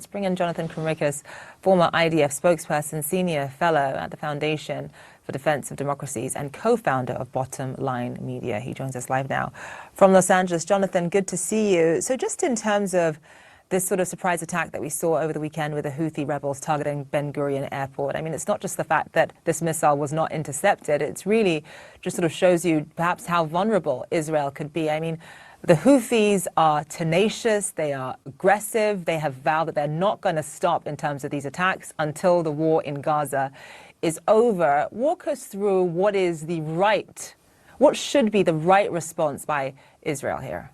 Let's bring in Jonathan Cromicus, former IDF spokesperson, senior fellow at the Foundation for Defense of Democracies and co-founder of Bottom Line Media. He joins us live now from Los Angeles. Jonathan, good to see you. So just in terms of this sort of surprise attack that we saw over the weekend with the Houthi rebels targeting Ben Gurion Airport, I mean, it's not just the fact that this missile was not intercepted. It's really just sort of shows you perhaps how vulnerable Israel could be. I mean, the Houthis are tenacious, they are aggressive, they have vowed that they're not going to stop in terms of these attacks until the war in Gaza is over. Walk us through what should be the right response by Israel here.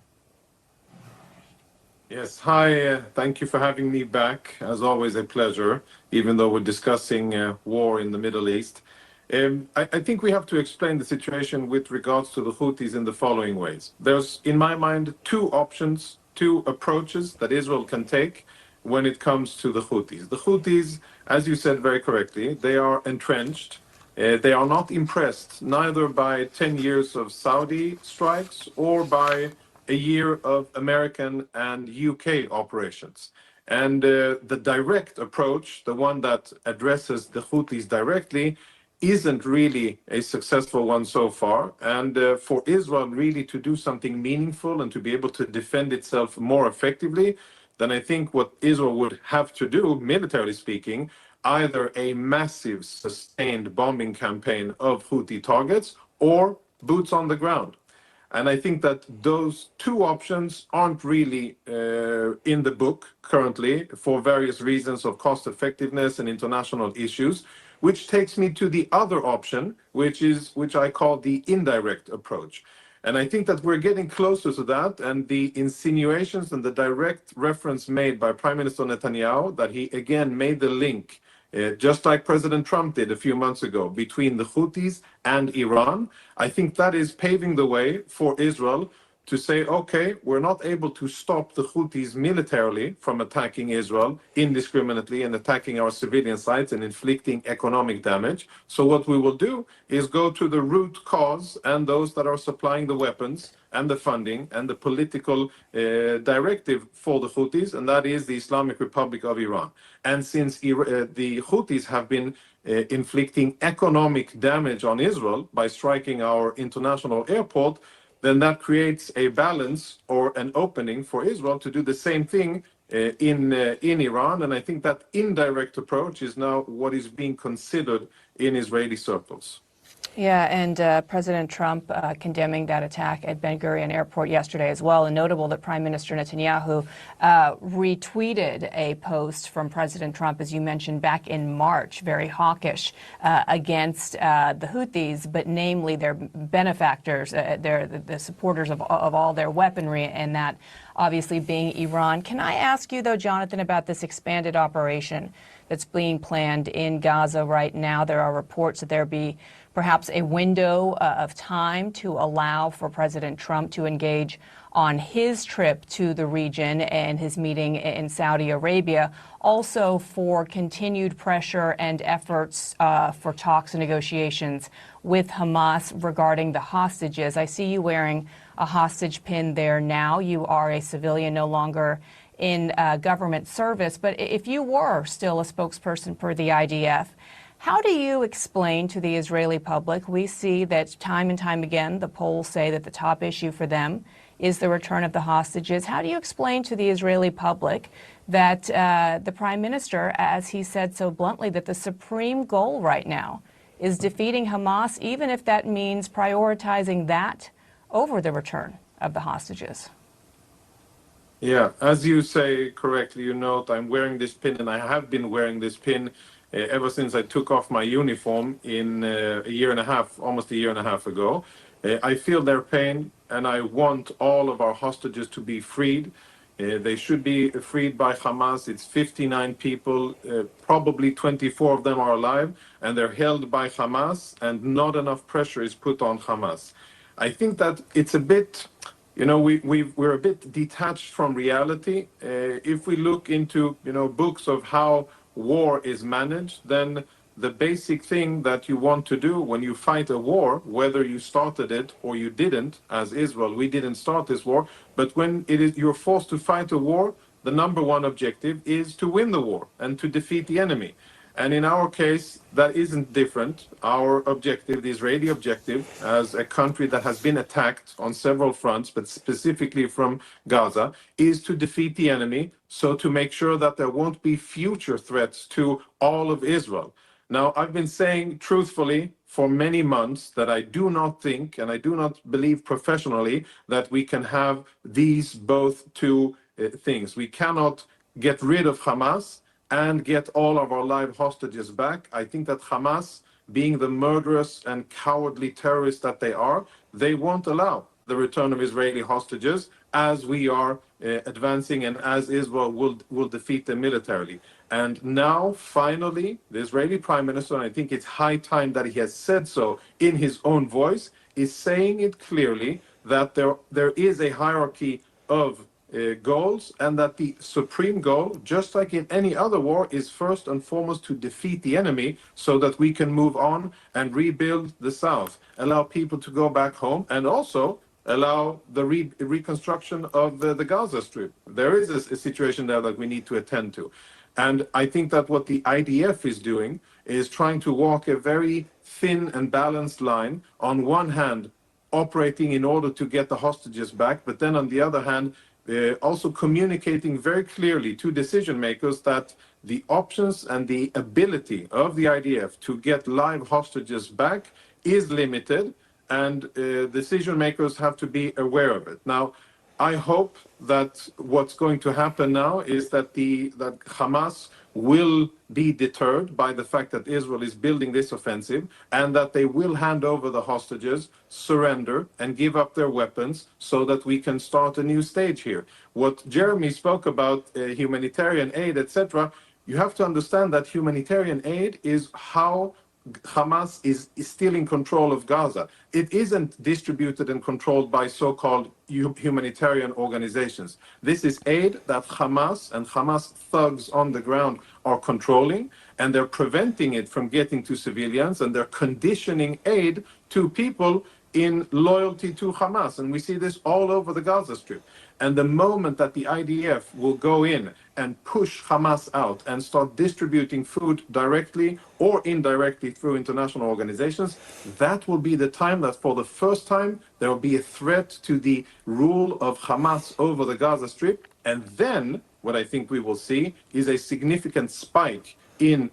Yes, hi, thank you for having me back. As always, a pleasure, even though we're discussing war in the Middle East. I think we have to explain the situation with regards to the Houthis in the following ways. There's, in my mind, two options, two approaches that Israel can take when it comes to the Houthis. The Houthis, as you said very correctly, they are entrenched. They are not impressed neither by 10 years of Saudi strikes or by a year of American and UK operations. And the direct approach, the one that addresses the Houthis directly, isn't really a successful one so far. And for Israel really to do something meaningful and to be able to defend itself more effectively, then I think what Israel would have to do, militarily speaking, either a massive sustained bombing campaign of Houthi targets or boots on the ground. And I think that those two options aren't really in the book currently for various reasons of cost effectiveness and international issues, which takes me to the other option, which I call the indirect approach. And I think that we're getting closer to that, and the insinuations and the direct reference made by Prime Minister Netanyahu that he again made the link, just like President Trump did a few months ago, between the Houthis and Iran. I think that is paving the way for Israel to say, okay, we're not able to stop the Houthis militarily from attacking Israel indiscriminately and attacking our civilian sites and inflicting economic damage. So what we will do is go to the root cause and those that are supplying the weapons and the funding and the political directive for the Houthis, and that is the Islamic Republic of Iran. And since the Houthis have been inflicting economic damage on Israel by striking our international airport, then that creates a balance or an opening for Israel to do the same thing in Iran. And I think that indirect approach is now what is being considered in Israeli circles. Yeah, and President Trump condemning that attack at Ben Gurion Airport yesterday as well. And notable that Prime Minister Netanyahu retweeted a post from President Trump, as you mentioned, back in March, very hawkish against the Houthis, but namely their benefactors, the supporters of all their weaponry, and that obviously being Iran. Can I ask you, though, Jonathan, about this expanded operation that's being planned in Gaza right now? There are reports that there be perhaps a window of time to allow for President Trump to engage on his trip to the region and his meeting in Saudi Arabia, also for continued pressure and efforts for talks and negotiations with Hamas regarding the hostages. I see you wearing a hostage pin there now. You are a civilian, no longer in government service. But if you were still a spokesperson for the IDF, how do you explain to the Israeli public? We see that time and time again, the polls say that the top issue for them is the return of the hostages. How do you explain to the Israeli public that the Prime Minister, as he said so bluntly, that the supreme goal right now is defeating Hamas, even if that means prioritizing that over the return of the hostages? Yeah, as you say correctly, you note I'm wearing this pin, and I have been wearing this pin ever since I took off my uniform in almost a year and a half ago. I feel their pain, and I want all of our hostages to be freed. They should be freed by Hamas. It's 59 people, probably 24 of them are alive, and they're held by Hamas, and not enough pressure is put on Hamas. I think that it's a bit, we're a bit detached from reality. If we look into, books of how war is managed, then the basic thing that you want to do when you fight a war, whether you started it or you didn't, as Israel, we didn't start this war, but when you're forced to fight a war, the number one objective is to win the war and to defeat the enemy. And in our case, that isn't different. Our objective, the Israeli objective, as a country that has been attacked on several fronts, but specifically from Gaza, is to defeat the enemy, so to make sure that there won't be future threats to all of Israel. Now, I've been saying truthfully for many months that I do not think, and I do not believe professionally, that we can have these both two things. We cannot get rid of Hamas and get all of our live hostages back. I think that Hamas, being the murderous and cowardly terrorists that they won't allow the return of Israeli hostages as we are advancing and as Israel will defeat them militarily. And now, finally, the Israeli Prime Minister, and I think it's high time that he has said so in his own voice, is saying it clearly that there is a hierarchy of goals, and that the supreme goal, just like in any other war, is first and foremost to defeat the enemy so that we can move on and rebuild the South, allow people to go back home, and also allow the reconstruction of the Gaza Strip. There is a situation there that we need to attend to. And I think that what the IDF is doing is trying to walk a very thin and balanced line. On one hand, operating in order to get the hostages back, but then on the other hand, also communicating very clearly to decision makers that the options and the ability of the IDF to get live hostages back is limited, and decision makers have to be aware of it. Now, I hope that what's going to happen now is that that Hamas will be deterred by the fact that Israel is building this offensive, and that they will hand over the hostages, surrender, and give up their weapons so that we can start a new stage here. What Jeremy spoke about, humanitarian aid, etc., you have to understand that humanitarian aid is how Hamas is still in control of Gaza. It isn't distributed and controlled by so-called humanitarian organizations. This is aid that Hamas and Hamas thugs on the ground are controlling, and they're preventing it from getting to civilians, and they're conditioning aid to people in loyalty to Hamas. And we see this all over the Gaza Strip. And the moment that the IDF will go in and push Hamas out and start distributing food directly or indirectly through international organizations, that will be the time that for the first time there will be a threat to the rule of Hamas over the Gaza Strip. And then what I think we will see is a significant spike in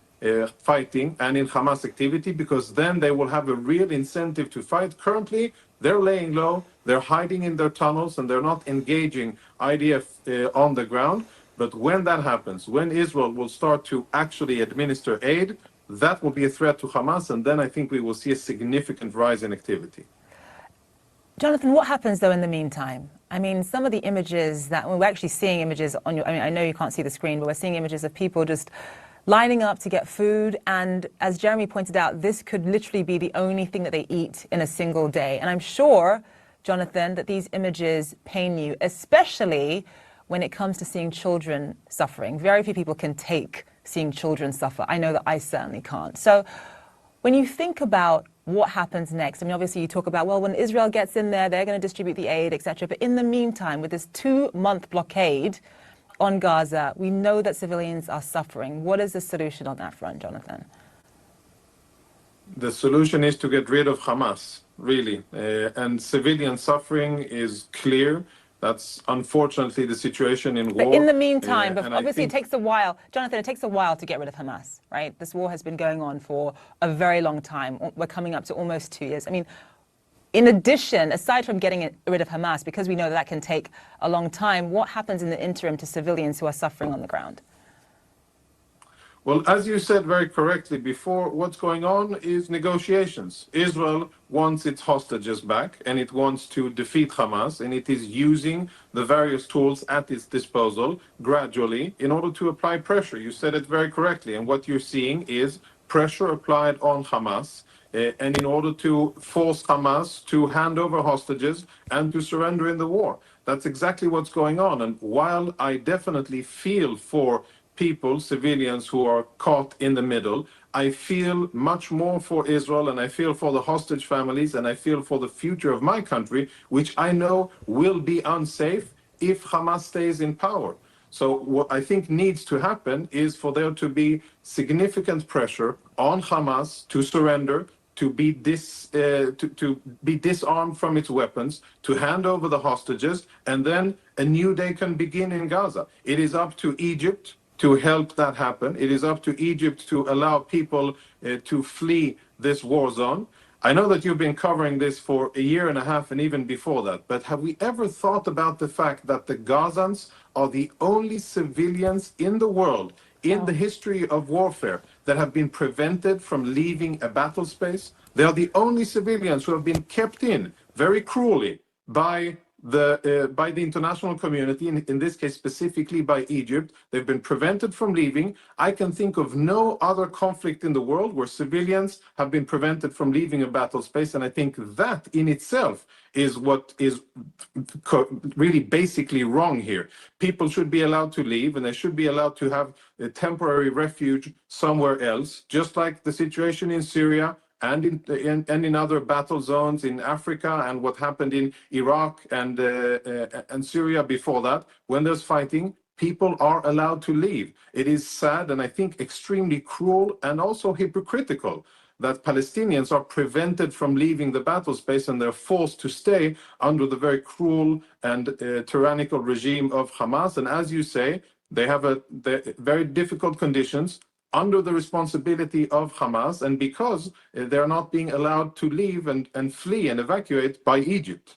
fighting and in Hamas activity, because then they will have a real incentive to fight. Currently, they're laying low, they're hiding in their tunnels, and they're not engaging IDF on the ground. But when that happens, when Israel will start to actually administer aid, that will be a threat to Hamas, and then I think we will see a significant rise in activity. Jonathan, what happens though in the meantime? I mean, some of the images that we're actually seeing images on your, I mean, I know you can't see the screen, but we're seeing images of people just lining up to get food. And as Jeremy pointed out, this could literally be the only thing that they eat in a single day. And I'm sure, Jonathan, that these images pain you, especially when it comes to seeing children suffering. Very few people can take seeing children suffer. I know that I certainly can't. So when you think about what happens next, I mean, obviously you talk about, well, when Israel gets in there, they're going to distribute the aid, etc. But in the meantime, with this 2-month blockade on Gaza, we know that civilians are suffering. What is the solution on that front, Jonathan? The solution is to get rid of Hamas, really. And civilian suffering is clear. That's unfortunately the situation in war. But in the meantime, but obviously it takes a while. Jonathan, it takes a while to get rid of Hamas, right? This war has been going on for a very long time. We're coming up to almost 2 years. I mean, in addition, aside from getting rid of Hamas, because we know that can take a long time, what happens in the interim to civilians who are suffering on the ground? Well, as you said very correctly before, what's going on is negotiations. Israel wants its hostages back, and it wants to defeat Hamas, and it is using the various tools at its disposal gradually in order to apply pressure. You said it very correctly, and what you're seeing is pressure applied on Hamas, and in order to force Hamas to hand over hostages and to surrender in the war. That's exactly what's going on. And while I definitely feel for people, civilians who are caught in the middle, I feel much more for Israel, and I feel for the hostage families, and I feel for the future of my country, which I know will be unsafe if Hamas stays in power. So what I think needs to happen is for there to be significant pressure on Hamas to surrender, to be disarmed from its weapons, to hand over the hostages, and then a new day can begin in Gaza. It is up to Egypt to help that happen. It is up to Egypt to allow people to flee this war zone. I know that you've been covering this for a year and a half and even before that, but have we ever thought about the fact that the Gazans are the only civilians in the world in the history of warfare that have been prevented from leaving a battle space? They are the only civilians who have been kept in very cruelly by the international community, in this case specifically by Egypt. They've been prevented from leaving. I can think of no other conflict in the world where civilians have been prevented from leaving a battle space, and I think that in itself is what is really basically wrong here. People should be allowed to leave, and they should be allowed to have a temporary refuge somewhere else, just like the situation in Syria and in other battle zones in Africa, and what happened in Iraq and Syria before that. When there's fighting, people are allowed to leave. It is sad and I think extremely cruel and also hypocritical that Palestinians are prevented from leaving the battle space and they're forced to stay under the very cruel and tyrannical regime of Hamas. And as you say, they have very difficult conditions under the responsibility of Hamas, and because they're not being allowed to leave and flee and evacuate by Egypt.